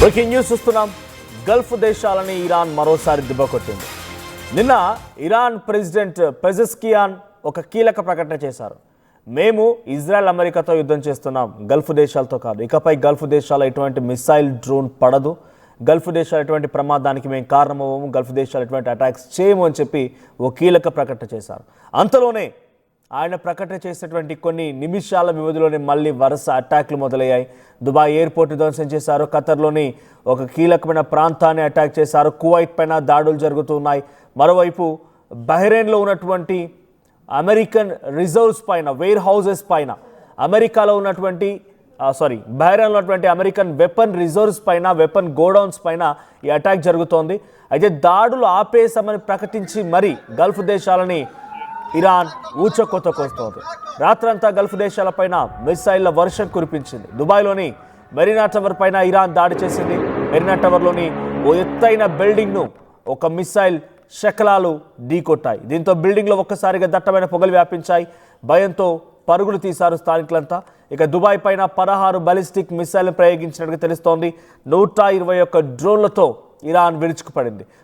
Breaking news చూస్తున్నాం. Gulf దేశాలని Iran మరోసారి దెబ్బకొట్టింది. నిన్న ఇరాన్ ప్రెసిడెంట్ పెజెస్కియాన్ ఒక కీలక ప్రకటన చేశారు. మేము ఇజ్రాయెల్ అమెరికాతో యుద్ధం చేస్తున్నాం, గల్ఫ్ దేశాలతో కాదు. ఇకపై గల్ఫ్ దేశాల ఎటువంటి మిసైల్ డ్రోన్ పడదు, గల్ఫ్ దేశాలు ఎటువంటి ప్రమాదానికి మేము కారణమవ్వము, గల్ఫ్ దేశాలు ఎటువంటి అటాక్స్ చేయము అని చెప్పి ఓ కీలక ప్రకటన చేశారు. అంతలోనే ఆయన ప్రకటన చేసినటువంటి కొన్ని నిమిషాల వ్యవధిలోనే మళ్ళీ వరుస అటాక్లు మొదలయ్యాయి. దుబాయ్ ఎయిర్పోర్ట్ ధ్వంసం చేశారు, ఖతర్లోని ఒక కీలకమైన ప్రాంతాన్ని అటాక్ చేశారు, కువైట్ పైన దాడులు జరుగుతున్నాయి. మరోవైపు బహ్రెయిన్లో ఉన్నటువంటి అమెరికన్ రిజర్వ్స్ పైన, వేర్ హౌసెస్ పైన, అమెరికాలో ఉన్నటువంటి బహ్రెయిన్లో ఉన్నటువంటి అమెరికన్ వెపన్ రిజర్వ్స్ పైన, వెపన్ గోడౌన్స్ పైన ఈ అటాక్ జరుగుతోంది. అయితే దాడులు ఆపేసామని ప్రకటించి మరి గల్ఫ్ దేశాలని ఇరాన్ ఊచకొత్తకొస్తోంది. రాత్రంతా గల్ఫ్ దేశాలపైన మిసైళ్ల వర్షం కురిపించింది. దుబాయ్లోని మెరీనా టవర్ పైన ఇరాన్ దాడి చేసింది. మెరీనా టవర్లోని ఓ ఎత్తైన బిల్డింగ్ను ఒక మిసైల్ శకలాలు ఢీకొట్టాయి. దీంతో బిల్డింగ్లో ఒక్కసారిగా దట్టమైన పొగలు వ్యాపించాయి. భయంతో పరుగులు తీశారు స్థానికులంతా. ఇక దుబాయ్ పైన 16 బాలిస్టిక్ మిసైల్ ప్రయోగించినట్టుగా తెలుస్తోంది. 121 డ్రోన్లతో ఇరాన్ విరుచుకుపడింది.